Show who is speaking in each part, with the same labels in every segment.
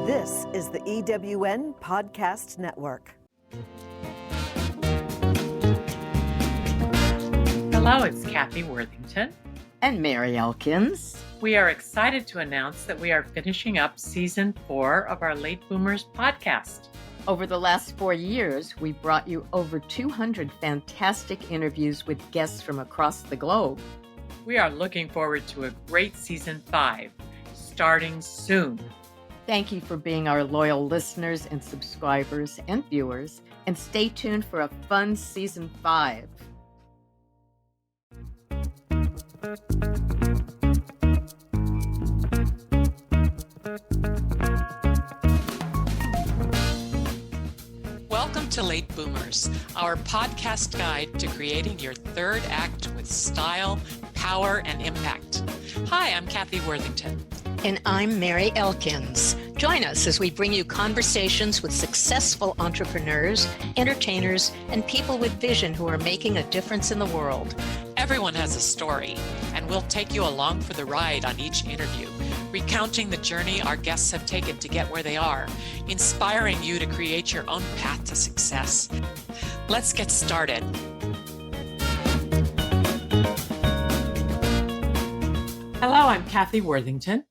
Speaker 1: This is the EWN Podcast Network.
Speaker 2: Hello, it's Kathy Worthington.
Speaker 3: And Mary Elkins.
Speaker 2: We are excited to announce that we are finishing up Season 4 of our Late Boomers podcast.
Speaker 3: Over the last 4 years, we brought you over 200 fantastic interviews with guests from across the globe.
Speaker 2: We are looking forward to a great Season 5, starting soon.
Speaker 3: Thank you for being our loyal listeners and subscribers and viewers, and stay tuned for a fun Season 5.
Speaker 2: Welcome to Late Boomers, our podcast guide to creating your third act with style, power, and impact. Hi, I'm Kathy Worthington.
Speaker 4: And I'm Mary Elkins. Join us as we bring you conversations with successful entrepreneurs, entertainers, and people with vision who are making a difference in the world.
Speaker 2: Everyone has a story, and we'll take you along for the ride on each interview, recounting the journey our guests have taken to get where they are, inspiring you to create your own path to success. Let's get started. Hello, I'm Kathy Worthington.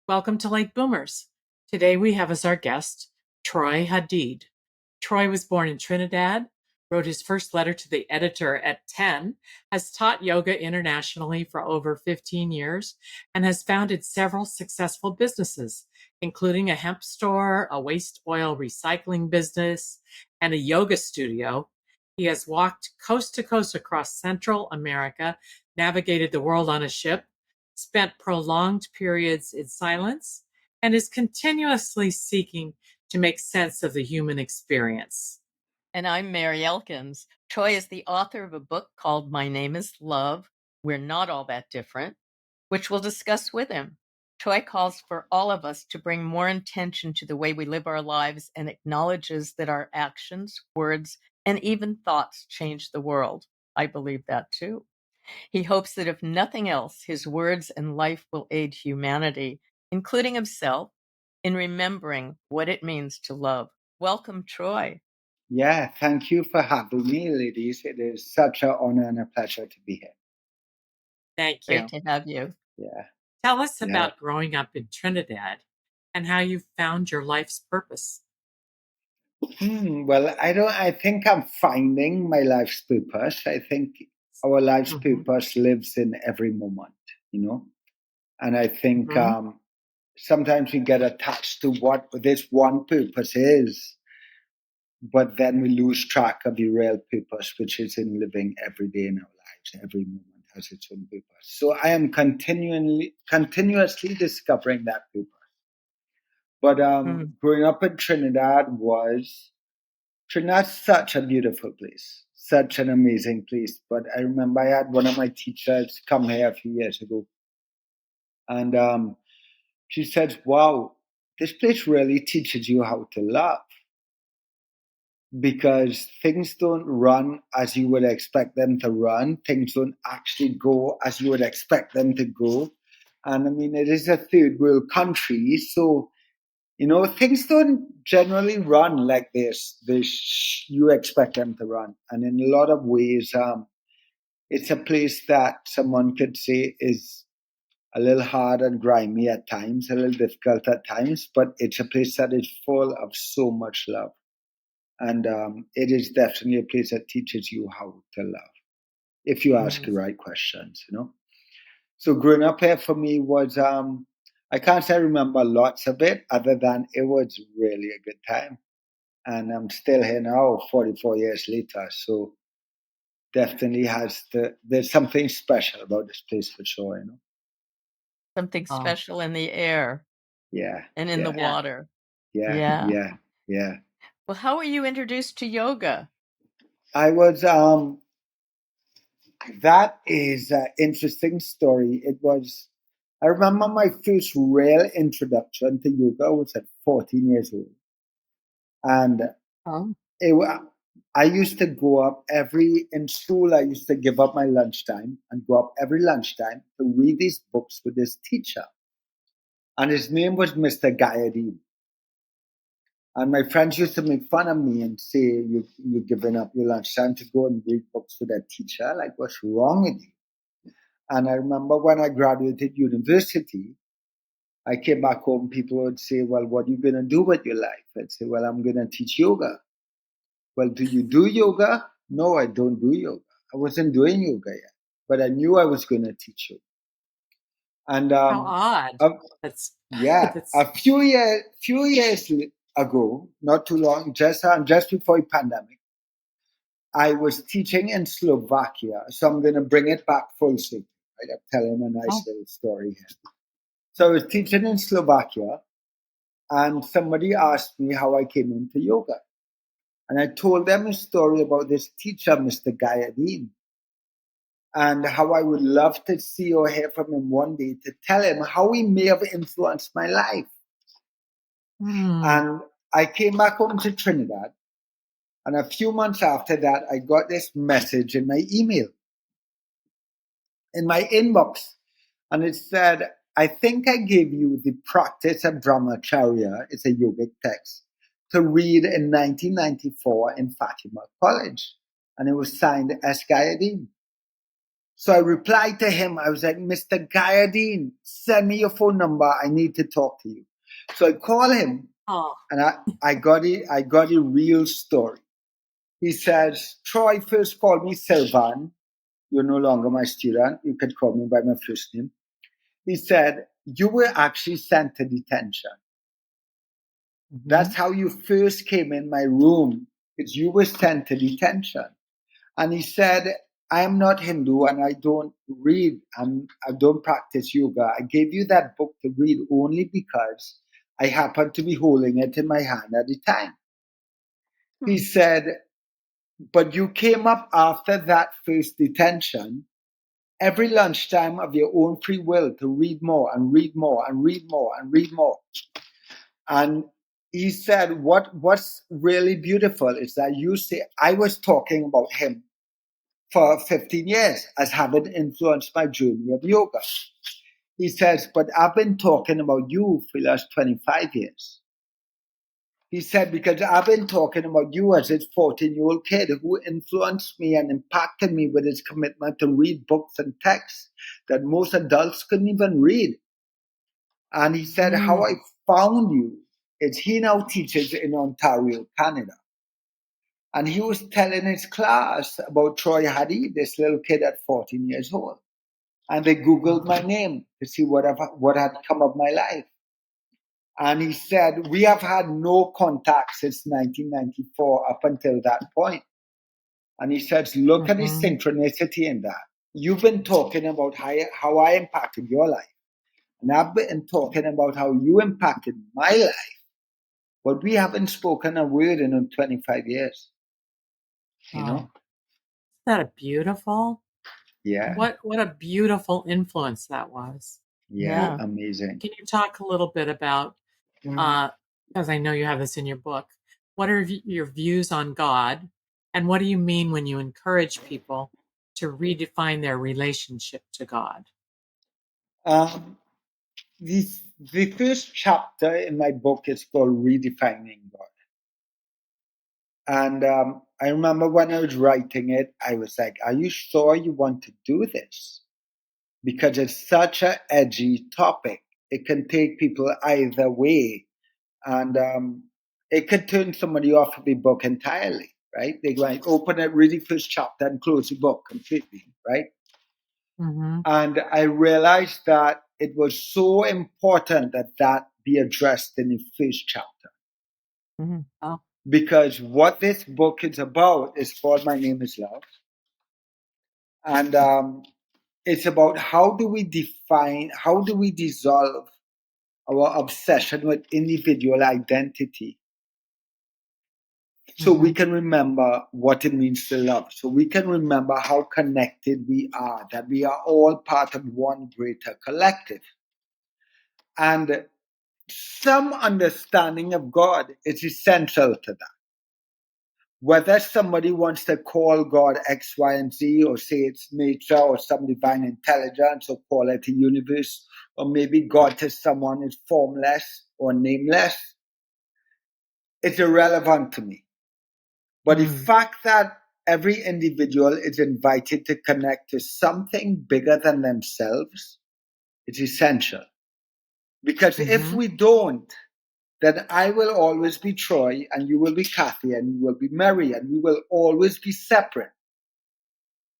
Speaker 2: Welcome to Late Boomers. Today we have as our guest, Troy Hadeed. Troy was born in Trinidad, wrote his first letter to the editor at 10, has taught yoga internationally for over 15 years, and has founded several successful businesses, including a hemp store, a waste oil recycling business, and a yoga studio. He has walked coast to coast across Central America, navigated the world on a ship, spent prolonged periods in silence, and is continuously seeking to make sense of the human experience.
Speaker 3: And I'm Mary Elkins. Troy is the author of a book called My Name is Love, We're Not All That Different, which we'll discuss with him. Troy calls for all of us to bring more intention to the way we live our lives and acknowledges that our actions, words, and even thoughts change the world. I believe that too. He hopes that if nothing else, his words and life will aid humanity, including himself, in remembering what it means to love. Welcome, Troy.
Speaker 5: Yeah, thank you for having me, ladies. It is such an honor and a pleasure to be here.
Speaker 2: Thank you.
Speaker 3: Great to have you.
Speaker 5: Yeah.
Speaker 2: Tell us about growing up in Trinidad and how you found your life's purpose.
Speaker 5: Well, I think I'm finding my life's purpose. I think our life's purpose lives in every moment, And I think sometimes we get attached to what this one purpose is, but then we lose track of the real purpose, which is in living every day in our lives. Every moment has its own purpose. So I am continuously discovering that purpose. But growing up in Trinidad's such a beautiful place, such an amazing place. But I remember I had one of my teachers come here a few years ago. And she said, wow, this place really teaches you how to love. Because things don't run as you would expect them to run. Things don't actually go as you would expect them to go. And I mean, it is a third world country. So, things don't generally run like this. You expect them to run. And in a lot of ways, it's a place that someone could say is a little hard and grimy at times, a little difficult at times, but it's a place that is full of so much love. And it is definitely a place that teaches you how to love, if you ask the right questions, So growing up here for me was, I can't say I remember lots of it, other than it was really a good time. And I'm still here now, 44 years later. So definitely there's something special about this place for sure,
Speaker 3: Something special in the air.
Speaker 5: Yeah.
Speaker 3: And in the water.
Speaker 5: Yeah.
Speaker 3: Well, how were you introduced to yoga?
Speaker 5: I was, that is an interesting story. I remember my first real introduction to yoga was at 14 years old. And I used to go up in school, I used to give up my lunchtime and go up every lunchtime to read these books with this teacher. And his name was Mr. Hadeed. And my friends used to make fun of me and say, you're giving up your lunchtime to go and read books with that teacher. Like, what's wrong with you? And I remember when I graduated university, I came back home, people would say, well, what are you going to do with your life? I'd say, well, I'm going to teach yoga. Well, do you do yoga? No, I don't do yoga. I wasn't doing yoga yet, but I knew I was going to teach yoga. And
Speaker 2: How odd. That's
Speaker 5: yeah,
Speaker 2: that's
Speaker 5: a few years ago, not too long, just before the pandemic, I was teaching in Slovakia. So I'm going to bring it back full circle. Right? I'm telling a nice little story here. So I was teaching in Slovakia, and somebody asked me how I came into yoga. And I told them a story about this teacher, Mr. Hadeed, and how I would love to see or hear from him one day to tell him how he may have influenced my life. And I came back home to Trinidad, and a few months after that, I got this message in my email, in my inbox, and it said, I think I gave you the practice of brahmacharya, it's a yogic text, to read in 1994 in Fatima College. And it was signed S. Hadeed. So I replied to him, I was like, Mr. Hadeed, send me your phone number. I need to talk to you. So I call him, and I got a real story. He says, Troy first called me Sylvan. You're no longer my student. You can call me by my first name. He said, you were actually sent to detention. Mm-hmm. That's how you first came in my room. It's you were sent to detention. And he said, I am not Hindu and I don't read and I don't practice yoga. I gave you that book to read only because I happened to be holding it in my hand at the time. Mm-hmm. He said, but you came up after that first detention every lunchtime of your own free will to read more and read more and read more and read more. And he said, what's really beautiful is that you say, I was talking about him for 15 years as having influenced my journey of yoga. He says, but I've been talking about you for the last 25 years. He said, because I've been talking about you as this 14-year-old kid who influenced me and impacted me with his commitment to read books and texts that most adults couldn't even read. And he said, how I found you is he now teaches in Ontario, Canada. And he was telling his class about Troy Hadeed, this little kid at 14 years old. And they Googled my name to see what had come of my life. And he said, we have had no contact since 1994 up until that point. And he says, look at the synchronicity in that. You've been talking about how I impacted your life. And I've been talking about how you impacted my life. But we haven't spoken a word in 25 years. You know?
Speaker 2: Isn't that beautiful?
Speaker 5: Yeah.
Speaker 2: What a beautiful influence that was.
Speaker 5: Yeah. Amazing.
Speaker 2: Can you talk a little bit about, because I know you have this in your book, what are your views on God? And what do you mean when you encourage people to redefine their relationship to God?
Speaker 5: The first chapter in my book is called Redefining God. And I remember when I was writing it, I was like, are you sure you want to do this? Because it's such an edgy topic. It can take people either way. And it could turn somebody off of the book entirely, right? They like open it, read the first chapter and close the book completely, right? Mm-hmm. And I realized that it was so important that be addressed in the first chapter. Mm-hmm. Oh. Because what this book is about is called My Name is Love. And it's about how do we dissolve our obsession with individual identity so we can remember what it means to love. So we can remember how connected we are, that we are all part of one greater collective. And some understanding of God is essential to that. Whether somebody wants to call God X, Y, and Z, or say it's nature or some divine intelligence, or call it a universe, or maybe God to someone is formless or nameless, it's irrelevant to me. But the fact that every individual is invited to connect to something bigger than themselves is essential. Because if we don't, then I will always be Troy, and you will be Kathy, and you will be Mary, and we will always be separate.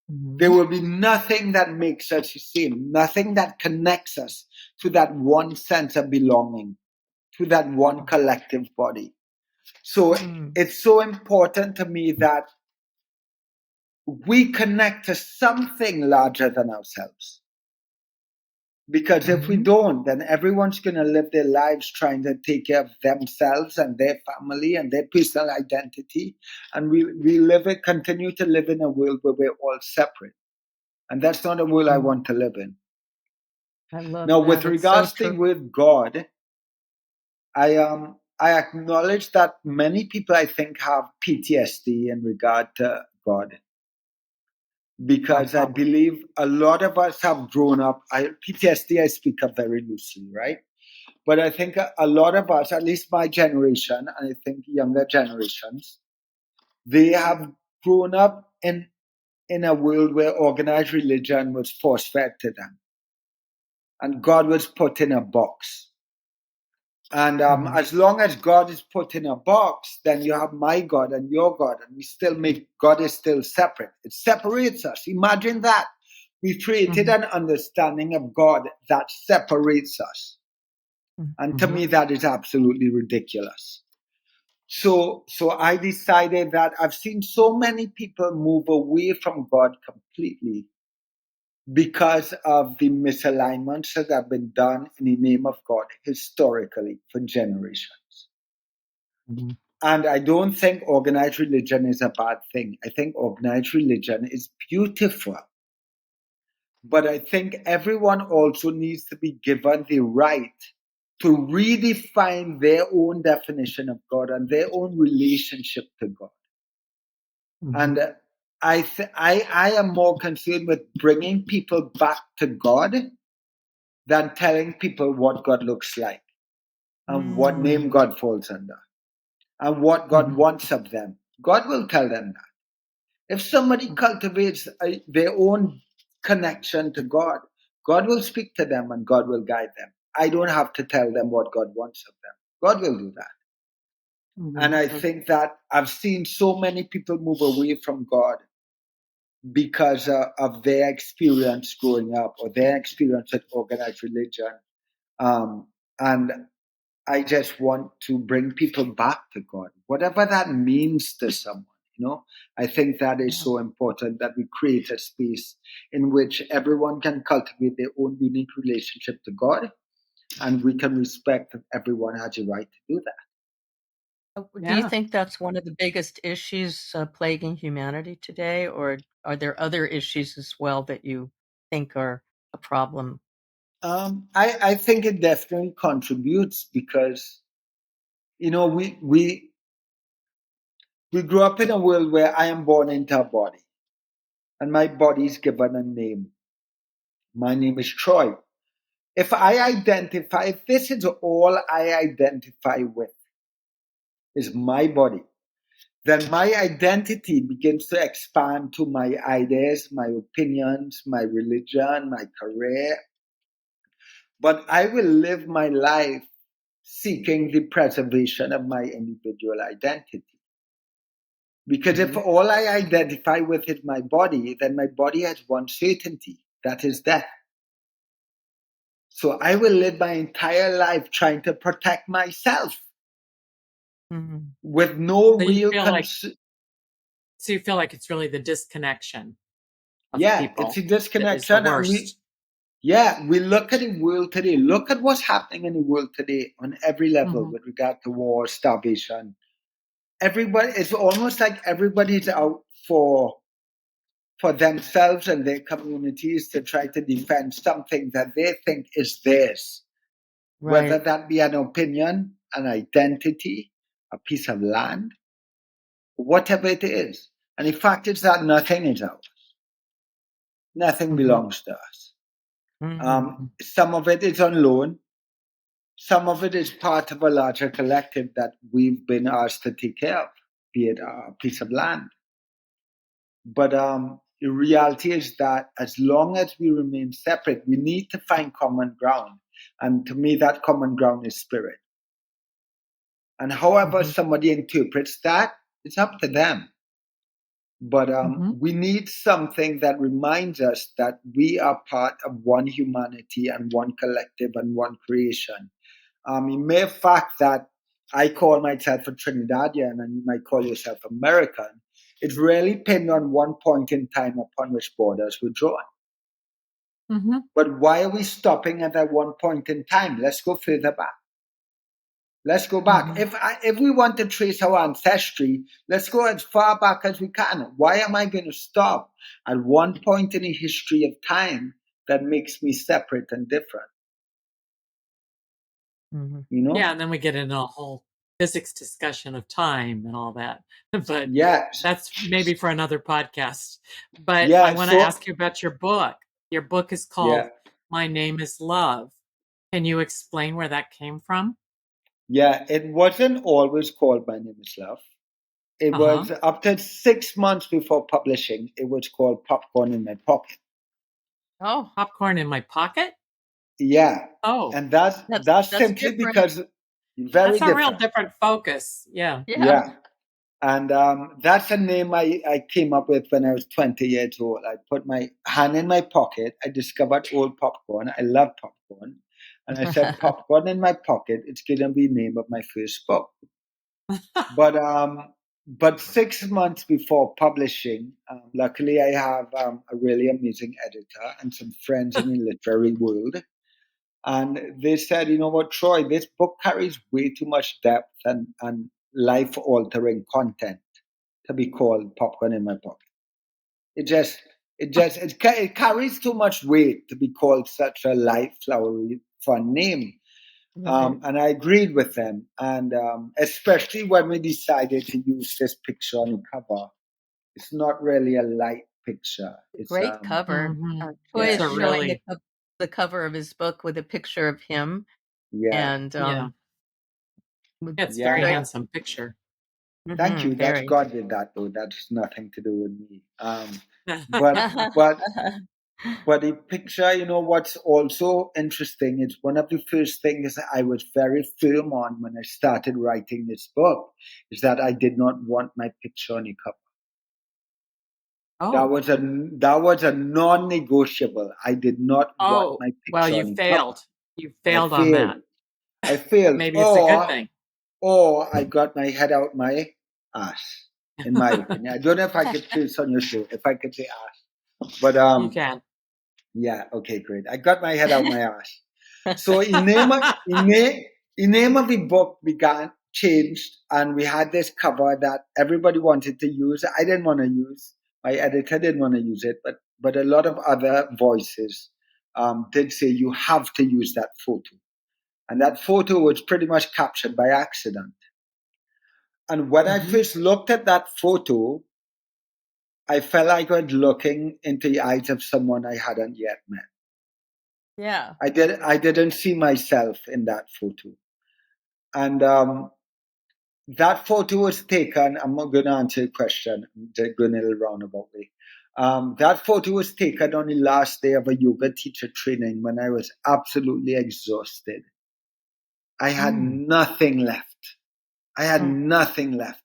Speaker 5: There will be nothing that makes us the same, nothing that connects us to that one sense of belonging, to that one collective body. So it's so important to me that we connect to something larger than ourselves. Because if we don't, then everyone's going to live their lives trying to take care of themselves and their family and their personal identity. And we continue to live in a world where we're all separate. And that's not a world I want to live in.
Speaker 3: I love
Speaker 5: now,
Speaker 3: that.
Speaker 5: with
Speaker 3: It's
Speaker 5: regards
Speaker 3: so
Speaker 5: to
Speaker 3: true.
Speaker 5: with God, I acknowledge that many people, I think, have PTSD in regard to God. Because I believe a lot of us have grown up. PTSD, I speak of very loosely, right? But I think a lot of us, at least my generation, and I think younger generations, they have grown up in a world where organized religion was force-fed to them. And God was put in a box. And as long as God is put in a box, then you have my God and your God, and we still make God is still separate. It separates us. Imagine that. We've created an understanding of God that separates us. And to me, that is absolutely ridiculous. So I decided that I've seen so many people move away from God completely because of the misalignments that have been done in the name of God historically for generations. And I don't think organized religion is a bad thing. I think organized religion is beautiful. But I think everyone also needs to be given the right to redefine their own definition of God and their own relationship to God. And I am more concerned with bringing people back to God than telling people what God looks like and what name God falls under and what God wants of them. God will tell them that. If somebody cultivates their own connection to God, God will speak to them and God will guide them. I don't have to tell them what God wants of them. God will do that. And I think that I've seen so many people move away from God because of their experience growing up or their experience with organized religion. And I just want to bring people back to God, whatever that means to someone. I think that is so important that we create a space in which everyone can cultivate their own unique relationship to God, and we can respect that everyone has a right to do that.
Speaker 3: Do you think that's one of the biggest issues plaguing humanity today, or are there other issues as well that you think are a problem?
Speaker 5: I think it definitely contributes because, we grew up in a world where I am born into a body, and my body is given a name. My name is Troy. If this is all I identify with, is my body, then my identity begins to expand to my ideas, my opinions, my religion, my career. But I will live my life seeking the preservation of my individual identity. Because if all I identify with is my body, then my body has one certainty, that is death. So I will live my entire life trying to protect myself with no real concern.
Speaker 2: So you feel like it's really the disconnection of people.
Speaker 5: It's a
Speaker 2: That
Speaker 5: disconnection.
Speaker 2: is the worst.
Speaker 5: We look at the world today. Look at what's happening in the world today on every level with regard to war, starvation. It's almost like everybody's out for themselves and their communities to try to defend something that they think is theirs.
Speaker 3: Right.
Speaker 5: Whether that be an opinion, an identity, a piece of land, whatever it is. And the fact is that nothing is ours. Nothing belongs to us. Some of it is on loan. some of it is part of a larger collective that we've been asked to take care of, be it a piece of land. But the reality is that as long as we remain separate, we need to find common ground. And to me, that common ground is spirit. And however somebody interprets that, it's up to them. But we need something that reminds us that we are part of one humanity and one collective and one creation. The mere fact that I call myself a Trinidadian and you might call yourself American, it's really pinned on one point in time upon which borders were drawn. But why are we stopping at that one point in time? Let's go further back. Let's go back. If we want to trace our ancestry, let's go as far back as we can. Why am I going to stop at one point in the history of time that makes me separate and different? You know?
Speaker 2: Yeah, and then we get into a whole physics discussion of time and all that. But
Speaker 5: yes,
Speaker 2: that's maybe for another podcast. But
Speaker 5: yeah,
Speaker 2: I want to ask you about your book. Your book is called My Name is Love. Can you explain where that came from?
Speaker 5: Yeah, it wasn't always called My Name is Love. It was up to 6 months before publishing. It was called Popcorn in My Pocket.
Speaker 3: Oh,
Speaker 2: Popcorn in My Pocket?
Speaker 5: Yeah.
Speaker 2: Oh,
Speaker 5: and that's simply
Speaker 3: different.
Speaker 5: because very
Speaker 2: that's a
Speaker 5: different.
Speaker 2: real different focus. Yeah.
Speaker 5: And that's a name I came up with when I was 20 years old. I put my hand in my pocket. I discovered old popcorn. I love popcorn. And I said, Popcorn in My Pocket. It's going to be the name of my first book. But 6 months before publishing, luckily I have a really amazing editor and some friends in the literary world. And they said, you know what, Troy, this book carries way too much depth and life-altering content to be called Popcorn in My Pocket. It carries too much weight to be called such a light, flowery, fun name. And I agreed with them. And especially when we decided to use this picture on the cover, it's not really a light picture. It's
Speaker 3: Great cover. Troy is showing the cover of his book with a picture of him.
Speaker 5: Yeah.
Speaker 3: And
Speaker 2: it's a very handsome picture.
Speaker 5: Thank you. That's God did that, though. That's nothing to do with me. But the picture, you know, what's also interesting is one of the first things I was very firm on when I started writing this book is that I did not want my picture on the cover. That was a non-negotiable. I did not want my picture
Speaker 2: well, you
Speaker 5: on the
Speaker 2: failed.
Speaker 5: cover.
Speaker 2: You failed on that.
Speaker 5: I failed.
Speaker 2: Maybe it's a good thing.
Speaker 5: Or I got my head out my ass, in my opinion. I don't know if I could say this on your show, if I could say ass. But
Speaker 2: you can.
Speaker 5: Yeah, okay, great. I got my head out my ass. So the name of the book changed, and we had this cover that everybody wanted to use. I didn't want to use. My editor didn't want to use it, but a lot of other voices did say you have to use that photo. And that photo was pretty much captured by accident. And when I first looked at that photo, I felt like I was looking into the eyes of someone I hadn't yet met.
Speaker 3: Yeah.
Speaker 5: I didn't see myself in that photo. And that photo was taken. I'm not going to answer your question. I'm just going a little roundabout way. That photo was taken on the last day of a yoga teacher training when I was absolutely exhausted. I had nothing left. I had nothing left.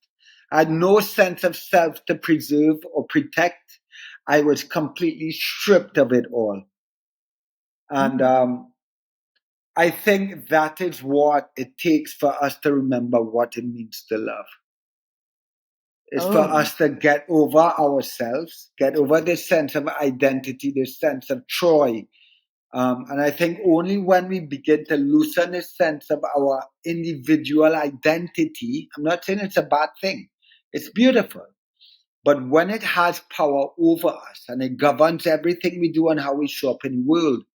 Speaker 5: I had no sense of self to preserve or protect. I was completely stripped of it all. And I think that is what it takes for us to remember what it means to love. It's for us to get over ourselves, get over this sense of identity, this sense of Troy. And I think only when we begin to loosen this sense of our individual identity, I'm not saying it's a bad thing, it's beautiful. But when it has power over us and it governs everything we do and how we show up in the world,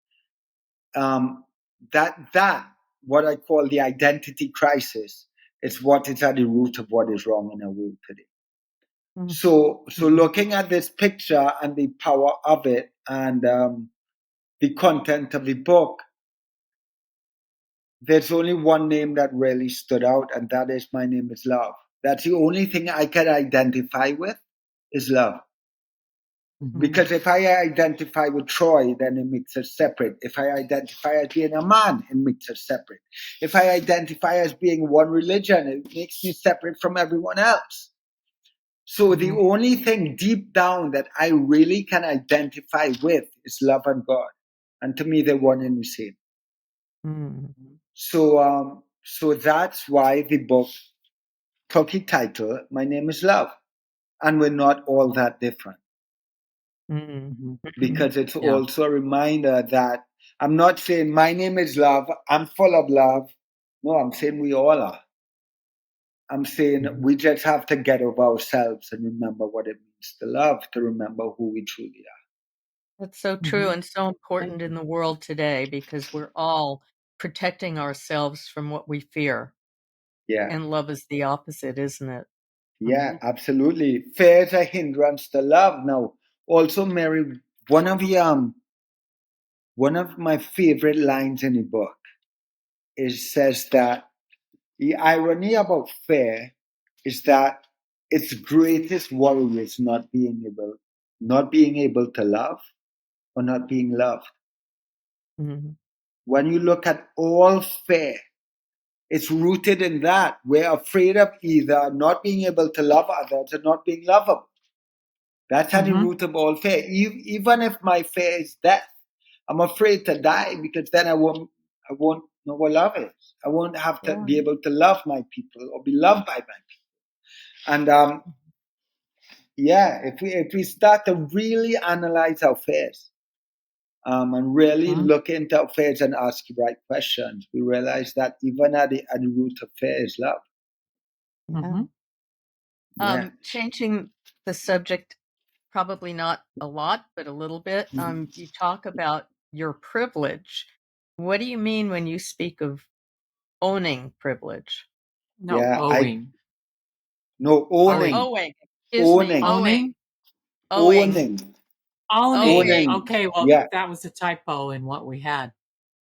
Speaker 5: that what I call the identity crisis is what is at the root of what is wrong in our world today. So looking at this picture and the power of it and the content of the book, there's only one name that really stood out, and that is my name is love. That's the only thing I can identify with is love.
Speaker 2: Mhm.
Speaker 5: Because if I identify with Troy, then it makes us separate. If I identify as being a man, it makes us separate. If I identify as being one religion, it makes me separate from everyone else. So the
Speaker 2: Mhm.
Speaker 5: only thing deep down that I really can identify with is love and God. And to me, they're one and the same.
Speaker 3: Mm.
Speaker 5: So that's why the book took the title, My Name is Love. And we're not all that different.
Speaker 3: Mm.
Speaker 2: Mhm.
Speaker 5: Because it's
Speaker 2: Yeah.
Speaker 5: also a reminder that I'm not saying my name is love, I'm full of love. No, I'm saying we all are. I'm saying
Speaker 2: Mhm.
Speaker 5: we just have to get over ourselves and remember what it means to love, to remember who we truly are.
Speaker 3: That's so true
Speaker 2: Mhm.
Speaker 3: and so important in the world today because we're all protecting ourselves from what we fear.
Speaker 5: Yeah,
Speaker 3: And love is the opposite, isn't it?
Speaker 5: yeah,
Speaker 2: Mhm.
Speaker 5: absolutely. Fear is a hindrance to love. Now, also, Mary, one of my favorite lines in the book says that the irony about fear is that its greatest worry is not being able to love or not being loved.
Speaker 3: Mhm.
Speaker 5: When you look at all fear, it's rooted in that. We're afraid of either not being able to love others or not being lovable. That's at the
Speaker 2: Mhm.
Speaker 5: root of all fear. Even if my fear is death, I'm afraid to die because then I won't know what love is. I won't have to
Speaker 3: Yeah.
Speaker 5: be able to love my people or be loved by my people. And yeah, if we start to really analyze our fears and really
Speaker 2: Mhm.
Speaker 5: look into our fears and ask the right questions, we realize that even at the root of fear is love.
Speaker 3: Yeah.
Speaker 2: Mhm.
Speaker 5: Yeah.
Speaker 3: Changing the subject, probably not a lot, but a little bit. You talk about your privilege. What do you mean when you speak of owning privilege?
Speaker 2: No,
Speaker 5: Yeah.
Speaker 2: owing.
Speaker 5: Owning.
Speaker 2: Owing.
Speaker 3: Owing. Excuse me.
Speaker 5: Owning.
Speaker 3: Owing.
Speaker 2: Owning?
Speaker 3: Owing.
Speaker 5: Owning.
Speaker 2: Owning.
Speaker 3: Owning.
Speaker 5: Owning.
Speaker 2: Okay, well,
Speaker 5: Yeah.
Speaker 2: that was a typo in what we had.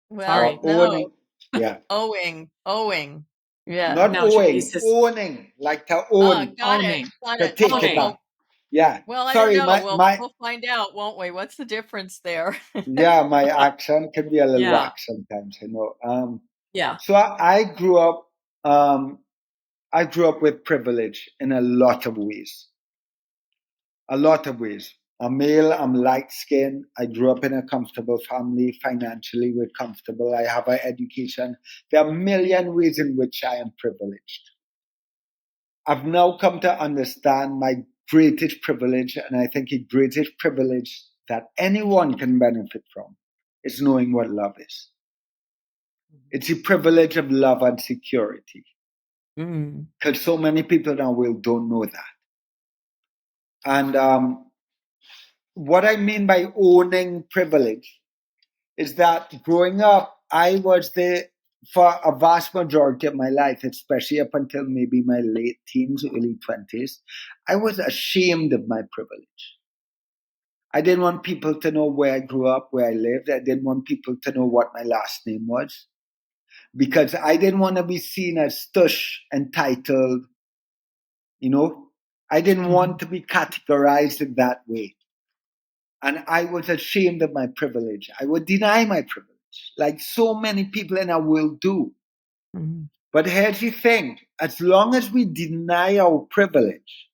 Speaker 3: Well,
Speaker 5: Or
Speaker 2: Sorry.
Speaker 3: no.
Speaker 5: owning. Yeah.
Speaker 3: Owing. Owing. Yeah.
Speaker 5: Not
Speaker 2: No, he
Speaker 5: owing.
Speaker 2: says
Speaker 5: Owning. Like to
Speaker 3: Ah,
Speaker 5: own.
Speaker 3: got it.
Speaker 2: owning.
Speaker 3: Got
Speaker 5: To
Speaker 3: it.
Speaker 5: take it
Speaker 2: Owning.
Speaker 5: back.
Speaker 3: Well,
Speaker 5: Yeah.
Speaker 3: I don't
Speaker 5: Sorry,
Speaker 3: know.
Speaker 5: my
Speaker 3: We'll find out, won't we? What's the difference there?
Speaker 5: yeah, my accent can be a little
Speaker 2: Yeah.
Speaker 5: whack sometimes, you know.
Speaker 2: Yeah.
Speaker 5: So I grew up with privilege in a lot of ways. A lot of ways. I'm male, I'm light skinned. I grew up in a comfortable family. Financially, we're comfortable. I have an education. There are a million ways in which I am privileged. I've now come to understand my greatest privilege, and I think the greatest privilege that anyone can benefit from is knowing what love is. It's the privilege of love and security.
Speaker 3: Mm.
Speaker 5: Because so many people now don't know that. And what I mean by owning privilege is that growing up, I was there for a vast majority of my life, especially up until maybe my late teens, early 20s. I was ashamed of my privilege. I didn't want people to know where I grew up, where I lived. I didn't want people to know what my last name was because I didn't want to be seen as stush, entitled, you know. I didn't want to be categorized in that way. And I was ashamed of my privilege. I would deny my privilege, like so many people in our world do.
Speaker 3: Mm.
Speaker 5: But here's the thing, as long as we deny our privilege,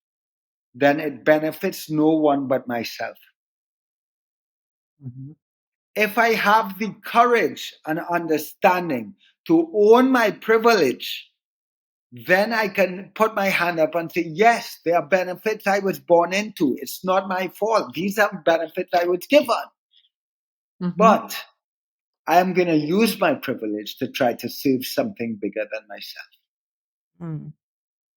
Speaker 5: then it benefits no one but myself.
Speaker 2: Mhm.
Speaker 5: If I have the courage and understanding to own my privilege, then I can put my hand up and say, yes, there are benefits I was born into. It's not my fault. These are benefits I was given.
Speaker 2: Mhm.
Speaker 5: But I am going to use my privilege to try to serve something bigger than myself.
Speaker 3: Mm.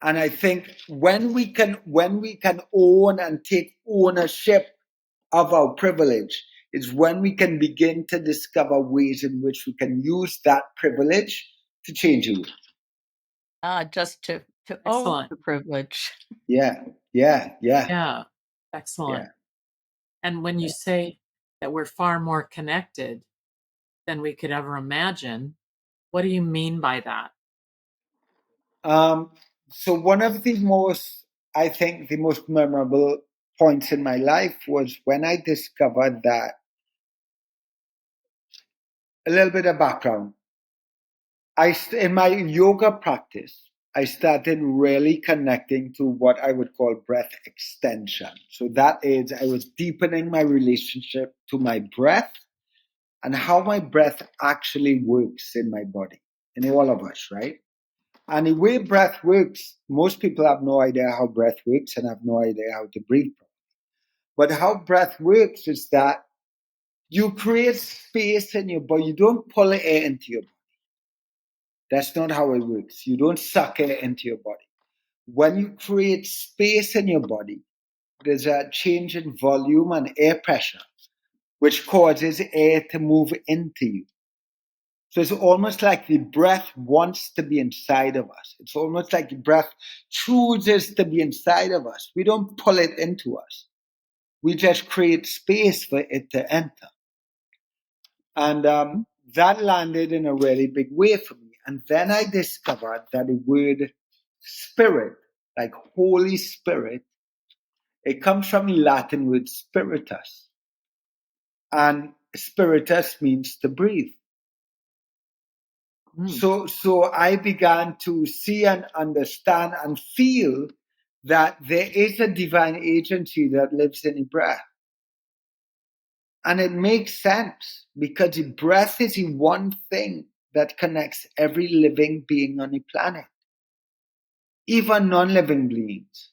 Speaker 5: And I think when we can own and take ownership of our privilege is when we can begin to discover ways in which we can use that privilege to change the world.
Speaker 3: Just to own
Speaker 2: Excellent.
Speaker 3: the privilege.
Speaker 5: Yeah, yeah, yeah,
Speaker 2: Yeah.
Speaker 5: yeah.
Speaker 2: Excellent. And when you say that we're far more connected than we could ever imagine, What do you mean by that?
Speaker 5: So one of the most, I think, the most memorable points in my life was when I discovered that, a little bit of background. In my yoga practice, I started really connecting to what I would call breath extension. So that is, I was deepening my relationship to my breath and how my breath actually works in my body, in all of us, right? And the way breath works, most people have no idea how breath works and have no idea how to breathe. But how breath works is that you create space in your body. You don't pull air into your body. That's not how it works. You don't suck air into your body. When you create space in your body, there's a change in volume and air pressure, which causes air to move into you. So it's almost like the breath wants to be inside of us. It's almost like the breath chooses to be inside of us. We don't pull it into us. We just create space for it to enter. And that landed in a really big way for me. And then I discovered that the word spirit, like Holy Spirit, it comes from the Latin word spiritus. And spiritus means to breathe. So I began to see and understand and feel that there is a divine agency that lives in the breath. And it makes sense because the breath is the one thing that connects every living being on the planet, even non-living beings.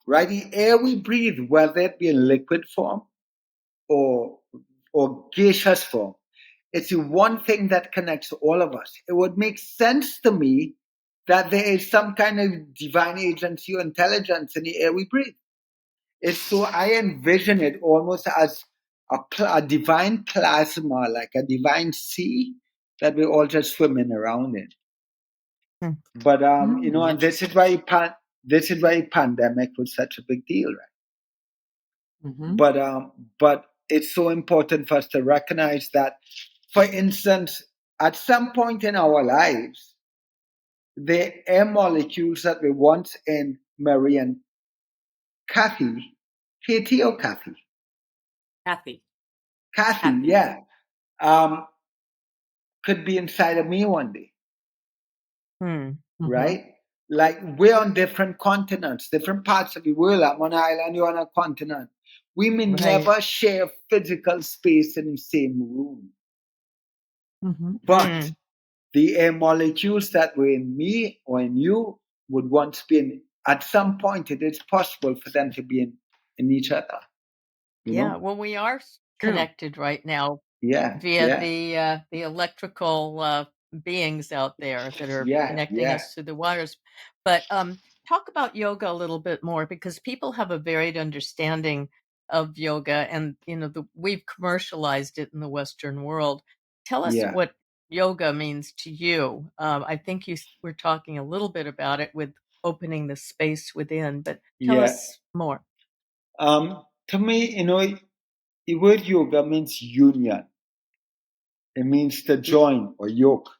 Speaker 5: Right? The air we breathe, whether it be in liquid form or gaseous form, it's the one thing that connects all of us. It would make sense to me that there is some kind of divine agency or intelligence in the air we breathe. It's so I envision it almost as a divine plasma, like a divine sea that we're all just swimming around in. But and this is why pandemic was such a big deal, right? But it's so important for us to recognize that, for instance, at some point in our lives, the air molecules that we once in Mary and Kathy, Katie or Kathy? Kathy, yeah. Could be inside of me one day. Right? Like we're on different continents, different parts of the world. I'm on an island, you're on a continent. We may never share physical space in the same room. But the air molecules that were in me or in you would once be in, at some point it is possible for them to be in each other. You know?
Speaker 3: Well, we are connected right now
Speaker 5: via
Speaker 3: the electrical beings out there that are connecting us to the waters. But talk about yoga a little bit more, because people have a varied understanding of yoga, and we've commercialized it in the Western world. Tell us what yoga means to you. I think you were talking a little bit about it with opening the space within, but tell us more.
Speaker 5: To me, the word yoga means union. It means to join or yoke.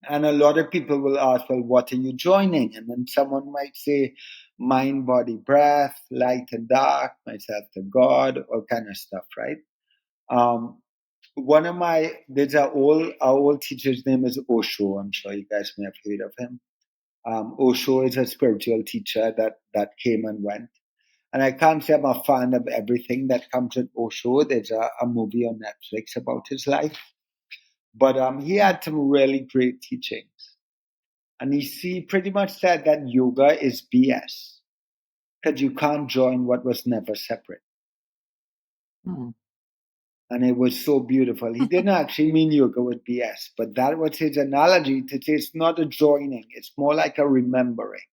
Speaker 5: And a lot of people will ask, well, what are you joining? And then someone might say, mind, body, breath, light and dark, myself to God, all kind of stuff, right? Our old teacher's name is Osho. I'm sure you guys may have heard of him. Osho is a spiritual teacher that came and went. And I can't say I'm a fan of everything that comes with Osho. There's a movie on Netflix about his life. But he had some really great teachings. And he pretty much said that yoga is BS. Because you can't join what was never separate. And it was so beautiful. He didn't actually mean yoga with BS, but that was his analogy to say it's not a joining. It's more like a remembering.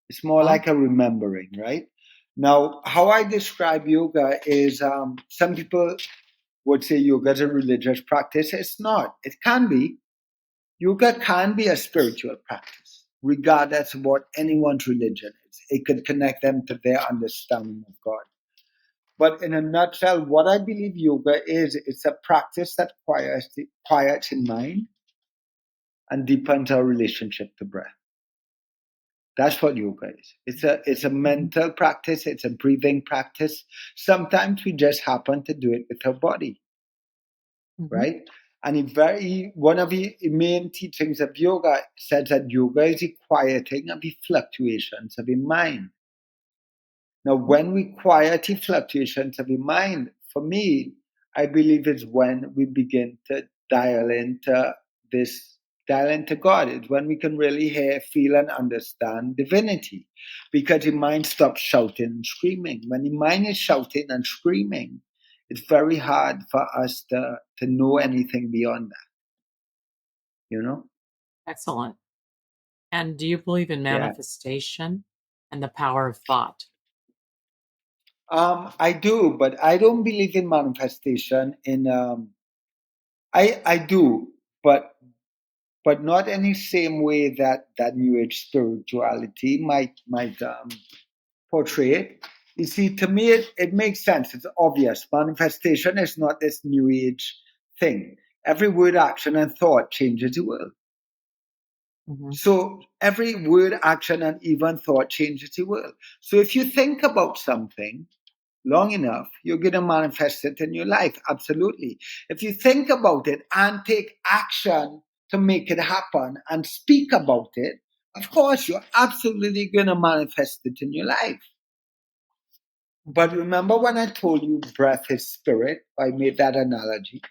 Speaker 5: It's more like a remembering, right? Now, how I describe yoga is some people would say yoga is a religious practice. It's not. It can be. Yoga can be a spiritual practice, regardless of what anyone's religion is. It could connect them to their understanding of God. But in a nutshell, what I believe yoga is, it's a practice that quiets in mind and deepens our relationship to breath. That's what yoga is. It's a mental practice. It's a breathing practice. Sometimes we just happen to do it with our body, right? And one of the main teachings of yoga says that yoga is the quieting of the fluctuations of the mind. Now, when we quiet the fluctuations of the mind, for me, I believe it's when we begin to dial into God. It's when we can really hear, feel, and understand divinity. Because the mind stops shouting and screaming. When the mind is shouting and screaming, it's very hard for us to know anything beyond that. You know?
Speaker 2: Excellent. And do you believe in
Speaker 5: Yeah.
Speaker 2: manifestation and the power of thought?
Speaker 5: I do, but I don't believe in manifestation. I do, but not in the same way that New Age spirituality might portray it. You see, to me, it makes sense. It's obvious. Manifestation is not this New Age thing. Every word, action, and thought changes the world. So every word, action, and even thought changes the world. So if you think about something long enough, you're going to manifest it in your life. Absolutely. If you think about it and take action to make it happen and speak about it, of course, you're absolutely going to manifest it in your life. But remember when I told you breath is spirit? I made that analogy.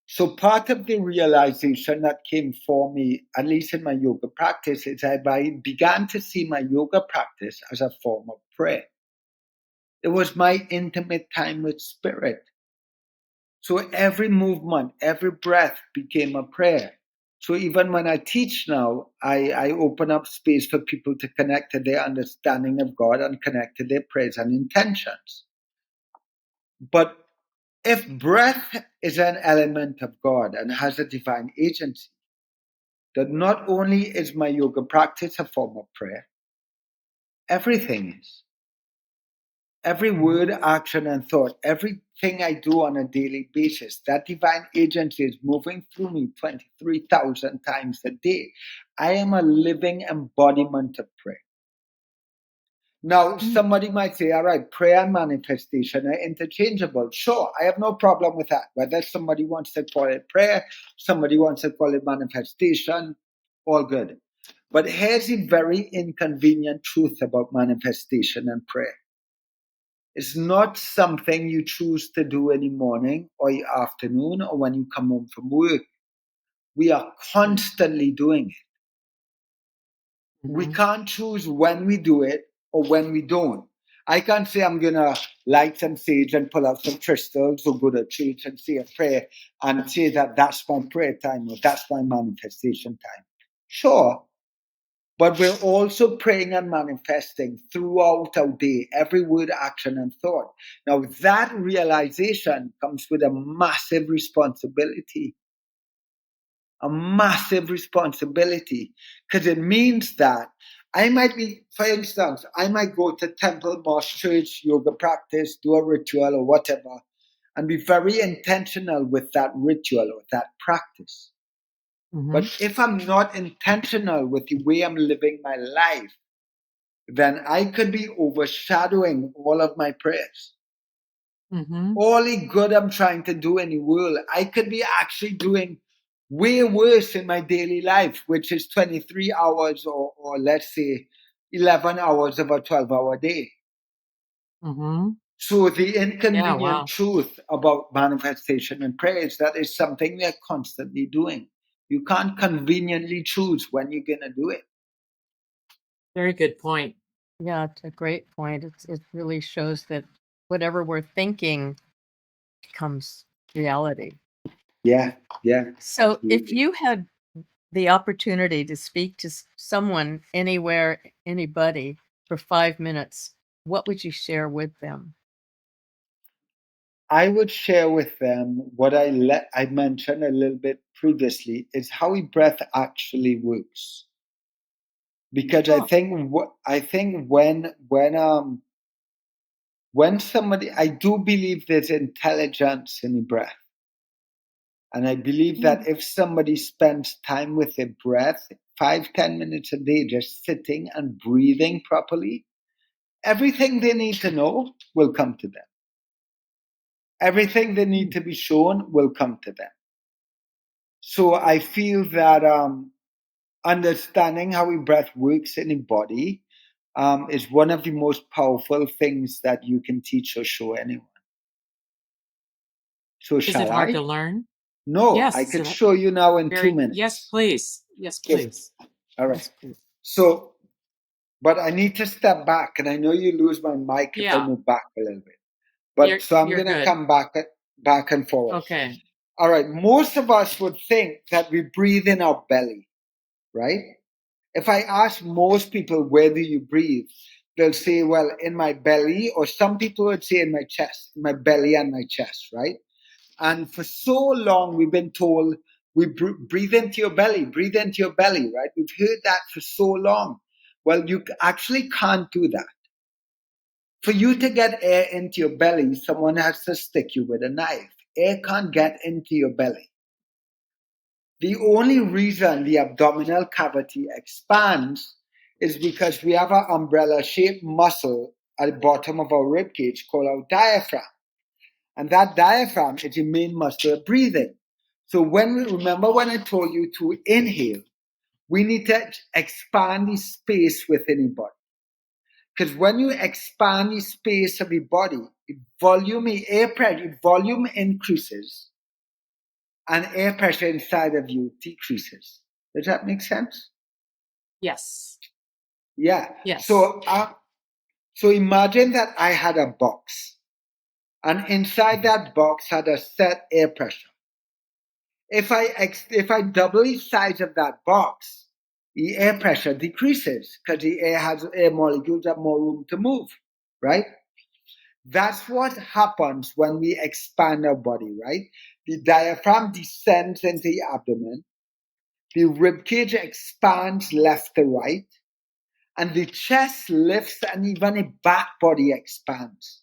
Speaker 5: So part of the realization that came for me, at least in my yoga practice, is I began to see my yoga practice as a form of prayer. It was my intimate time with spirit. So every movement, every breath became a prayer. So even when I teach now, I open up space for people to connect to their understanding of God and connect to their prayers and intentions. But if breath is an element of God and has a divine agency, then not only is my yoga practice a form of prayer, everything is. Every word, action, and thought, everything I do on a daily basis, that divine agency is moving through me 23,000 times a day. I am a living embodiment of prayer. Now, somebody might say, all right, prayer and manifestation are interchangeable. Sure, I have no problem with that. Whether somebody wants to call it prayer, somebody wants to call it manifestation, all good. But here's the very inconvenient truth about manifestation and prayer. It's not something you choose to do in the morning or the afternoon or when you come home from work. We are constantly doing it. We can't choose when we do it or when we don't. I can't say I'm going to light some sage and pull out some crystals or go to church and say a prayer and say that that's my prayer time or that's my manifestation time. Sure. But we're also praying and manifesting throughout our day, every word, action, and thought. Now, that realization comes with a massive responsibility. A massive responsibility. Because it means that I might be, for instance, I might go to temple, mosque, church, yoga practice, do a ritual or whatever, and be very intentional with that ritual or that practice. But if I'm not intentional with the way I'm living my life, then I could be overshadowing all of my prayers. All the good I'm trying to do in the world, I could be actually doing way worse in my daily life, which is 23 hours or let's say 11 hours of a 12-hour day. So the inconvenient truth about manifestation and prayer is that it's something we are constantly doing. You can't conveniently choose when you're going to do it.
Speaker 2: Very good point.
Speaker 3: Yeah, it's a great point. It really shows that whatever we're thinking becomes reality.
Speaker 5: Yeah.
Speaker 3: So
Speaker 5: absolutely.
Speaker 3: if you had the opportunity to speak to someone, anywhere, anybody, for 5 minutes, what would you share with them?
Speaker 5: I would share with them what I mentioned a little bit previously is how breath actually works. Because I think when I do believe there's intelligence in the breath. And I believe that if somebody spends time with their breath, 5-10 minutes a day, just sitting and breathing properly, everything they need to know will come to them. Everything they need to be shown will come to them. So I feel that understanding how your breath works in the body is one of the most powerful things that you can teach or show anyone. So
Speaker 2: Is it hard to learn?
Speaker 5: No,
Speaker 2: yes,
Speaker 5: I could show you now in 2 minutes.
Speaker 2: Yes, please. Yes, please.
Speaker 5: All right.
Speaker 2: Yes, please.
Speaker 5: So, but I need to step back, and I know you lose my mic if I move back a little bit. But so I'm going to come back and forward.
Speaker 2: Okay.
Speaker 5: All right. Most of us would think that we breathe in our belly, right? If I ask most people, where do you breathe? They'll say, well, in my belly, or some people would say in my chest, my belly and my chest, right? And for so long, we've been told, we breathe into your belly, right? We've heard that for so long. Well, you actually can't do that. For you to get air into your belly, someone has to stick you with a knife. Air can't get into your belly. The only reason the abdominal cavity expands is because we have an umbrella-shaped muscle at the bottom of our rib cage called our diaphragm. And that diaphragm is the main muscle of breathing. So remember when I told you to inhale, we need to expand the space within the body. Because when you expand the space of the body, the air pressure, volume increases, and air pressure inside of you decreases. Does that make sense?
Speaker 2: Yes.
Speaker 5: Yeah.
Speaker 2: Yes.
Speaker 5: So imagine that I had a box, and inside that box had a set air pressure. If I double the size of that box, the air pressure decreases because the air molecules have more room to move, right? That's what happens when we expand our body, right? The diaphragm descends into the abdomen, the ribcage expands left to right, and the chest lifts, and even the back body expands.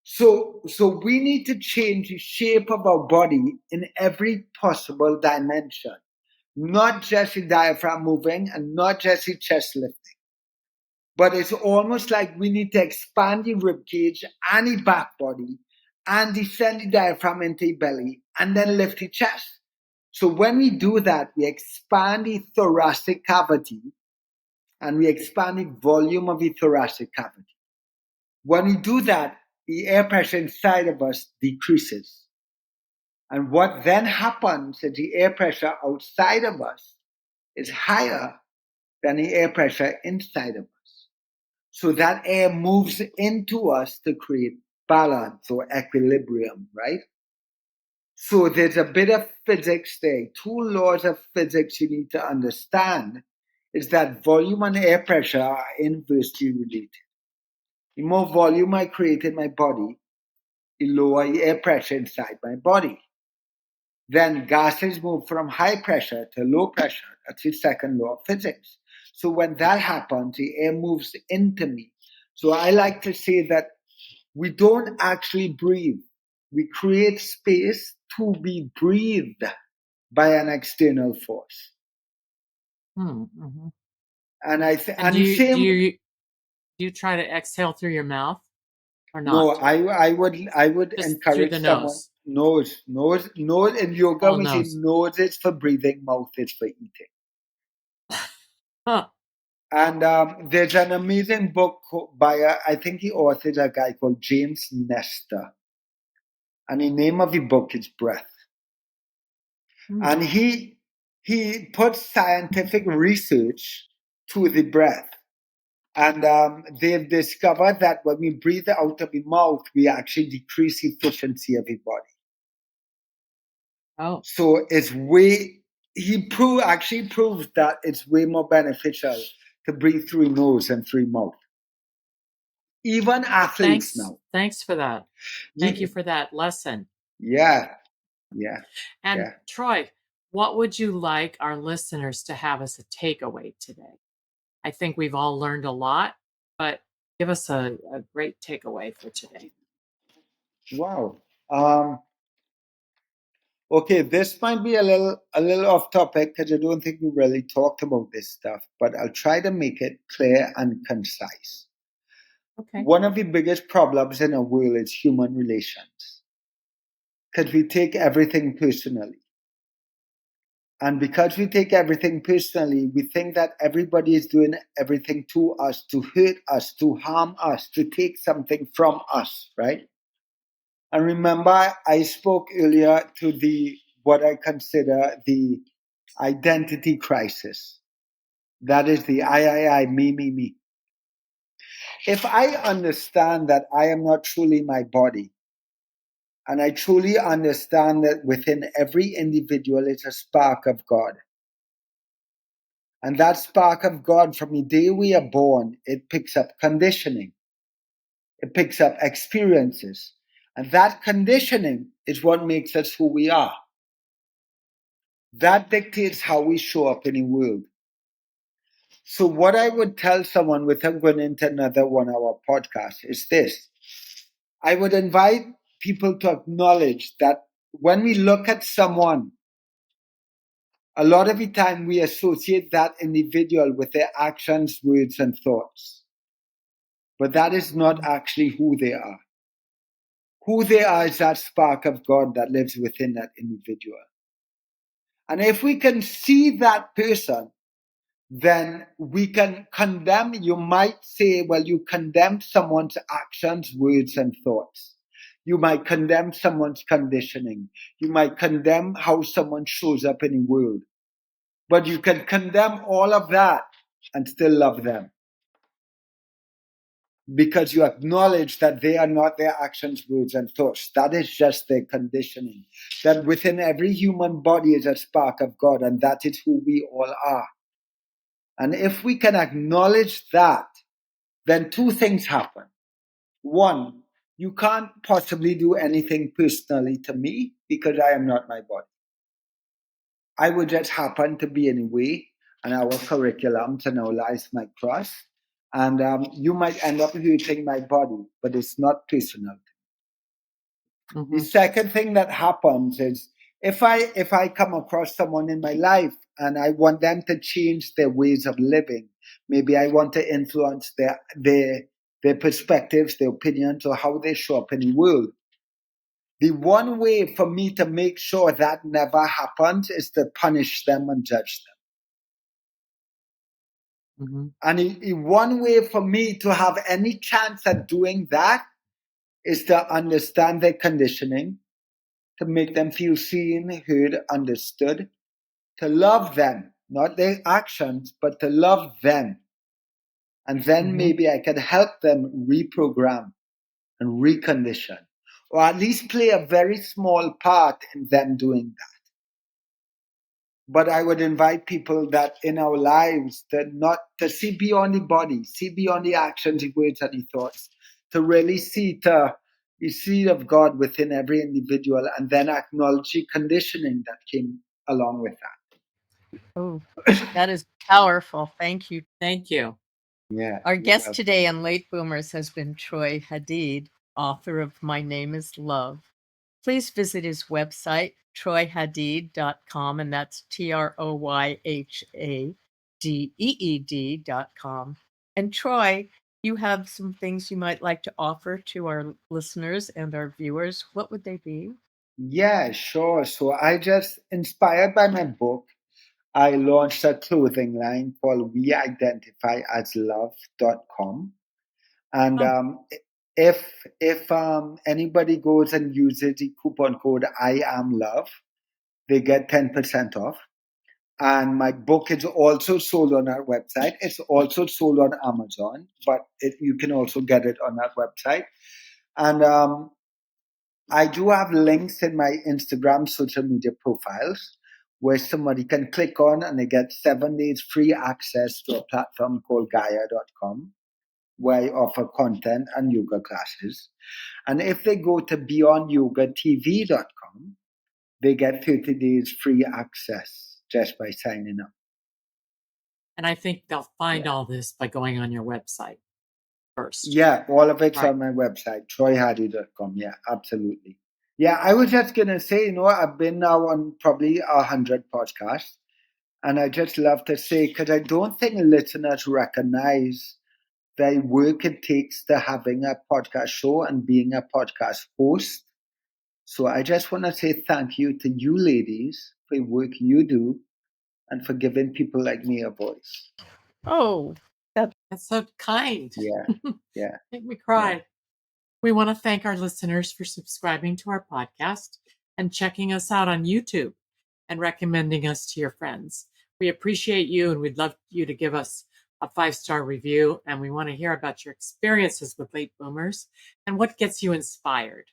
Speaker 5: So we need to change the shape of our body in every possible dimension, not just the diaphragm moving and not just the chest lifting. But it's almost like we need to expand the rib cage and the back body and descend the diaphragm into the belly and then lift the chest. So when we do that, we expand the thoracic cavity and we expand the volume of the thoracic cavity. When we do that, the air pressure inside of us decreases. And what then happens is the air pressure outside of us is higher than the air pressure inside of us. So that air moves into us to create balance or equilibrium, right? So there's a bit of physics there. 2 laws of physics you need to understand is that volume and air pressure are inversely related. The more volume I create in my body, the lower the air pressure inside my body. Then gases move from high pressure to low pressure. That's the second law of physics. So when that happens, the air moves into me. So I like to say that we don't actually breathe. We create space to be breathed by an external force.
Speaker 2: Mm-hmm.
Speaker 5: And
Speaker 2: do you try to exhale through your mouth or not?
Speaker 5: No, I would
Speaker 2: just
Speaker 5: encourage
Speaker 2: through the
Speaker 5: someone. Nose. In yoga, we say nose is for breathing, mouth is for eating.
Speaker 2: Huh.
Speaker 5: And there's an amazing book by, I think the author is a guy called James Nestor. And the name of the book is Breath. And he puts scientific research to the breath. And they've discovered that when we breathe out of the mouth, we actually decrease the efficiency of the body.
Speaker 2: Oh.
Speaker 5: So he actually proves that it's way more beneficial to breathe through nose and through mouth. Even athletes now.
Speaker 2: Thanks for that. Thank you for that lesson.
Speaker 5: Yeah.
Speaker 2: And Troy, what would you like our listeners to have as a takeaway today? I think we've all learned a lot, but Give us a great takeaway for today.
Speaker 5: Wow. Okay, this might be a little off topic because I don't think we really talked about this stuff, but I'll try to make it clear and concise.
Speaker 2: Okay.
Speaker 5: One of the biggest problems in our world is human relations because we take everything personally. And because we take everything personally, we think that everybody is doing everything to us, to hurt us, to harm us, to take something from us, right? And remember, I spoke earlier to what I consider the identity crisis. That is the I, me. If I understand that I am not truly my body, and I truly understand that within every individual is a spark of God, and that spark of God from the day we are born, it picks up conditioning, it picks up experiences, and that conditioning is what makes us who we are. That dictates how we show up in the world. So what I would tell someone without going into another 1-hour podcast is this. I would invite people to acknowledge that when we look at someone, a lot of the time we associate that individual with their actions, words, and thoughts. But that is not actually who they are. Who they are is that spark of God that lives within that individual. And if we can see that person, then we can condemn. You might say, well, you condemn someone's actions, words, and thoughts. You might condemn someone's conditioning. You might condemn how someone shows up in the world. But you can condemn all of that and still love them. Because you acknowledge that they are not their actions, words, and thoughts. That is just their conditioning. That within every human body is a spark of God, and that is who we all are. And if we can acknowledge that, then two things happen. One, you can't possibly do anything personally to me because I am not my body. I would just happen to be in a way, and our curriculums and our lives might cross. And you might end up hurting my body, but it's not personal.
Speaker 2: Mm-hmm.
Speaker 5: The second thing that happens is if I come across someone in my life and I want them to change their ways of living, maybe I want to influence their perspectives, their opinions, or how they show up in the world. The one way for me to make sure that never happens is to punish them and judge them.
Speaker 2: Mm-hmm.
Speaker 5: And the one way for me to have any chance at doing that is to understand their conditioning, to make them feel seen, heard, understood, to love them, not their actions, but to love them. And then maybe I can help them reprogram and recondition, or at least play a very small part in them doing that. But I would invite people that in our lives to see beyond the body, see beyond the actions, the words, and the thoughts, to really see the seed of God within every individual, and then acknowledge the conditioning that came along with that.
Speaker 3: Oh, that is powerful. Thank you.
Speaker 2: Thank you.
Speaker 5: Yeah.
Speaker 3: Our guest today on Late Boomers has been Troy Hadeed, author of My Name is Love. Please visit his website, troyhadeed.com, and that's TroyHadeed.com. And Troy, you have some things you might like to offer to our listeners and our viewers. What would they be?
Speaker 5: Yeah, sure. So I just, inspired by my book, I launched a clothing line called weidentifyaslove.com. And if anybody goes and uses the coupon code I am love, they get 10% off. And my book is also sold on our website. It's also sold on Amazon, but you can also get it on that website. And I do have links in my Instagram social media profiles where somebody can click on and they get 7 days free access to a platform called Gaia.com, where I offer content and yoga classes. And if they go to beyondyogatv.com, they get 30 days free access just by signing up.
Speaker 2: And I think they'll find all this by going on your website. first.
Speaker 5: Yeah, all of it's
Speaker 2: Right.
Speaker 5: on my website, troyhadeed.com. Yeah, absolutely. Yeah, I was just going to say, I've been now on probably 100 podcasts. And I just love to say, because I don't think listeners recognize the work it takes to having a podcast show and being a podcast host. So I just want to say thank you to you ladies for the work you do and for giving people like me a voice.
Speaker 3: Oh,
Speaker 2: That's so kind.
Speaker 5: Yeah, yeah.
Speaker 2: Make me cry. We want to thank our listeners for subscribing to our podcast and checking us out on YouTube and recommending us to your friends. We appreciate you, and we'd love you to give us a 5-star review. And we want to hear about your experiences with late boomers and what gets you inspired.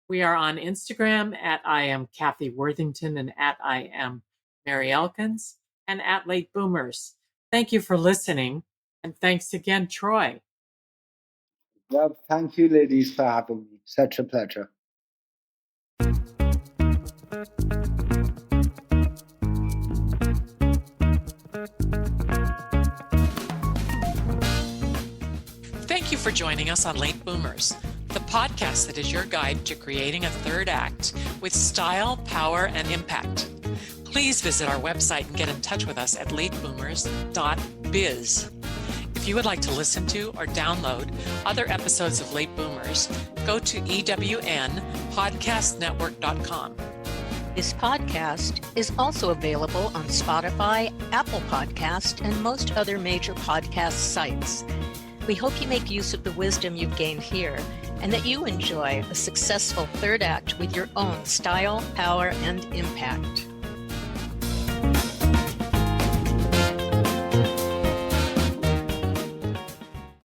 Speaker 2: We are on Instagram at I am Kathy Worthington and at I am Mary Elkins and at Late Boomers. Thank you for listening. And thanks again, Troy.
Speaker 5: Well, thank you ladies for having me. Such a pleasure.
Speaker 2: Thank you for joining us on Late Boomers, the podcast that is your guide to creating a third act with style, power, and impact. Please visit our website and get in touch with us at lateboomers.biz. If you would like to listen to or download other episodes of Late Boomers, go to ewnpodcastnetwork.com.
Speaker 4: This podcast is also available on Spotify, Apple Podcast, and most other major podcast sites. We hope you make use of the wisdom you've gained here and that you enjoy a successful third act with your own style, power, and impact.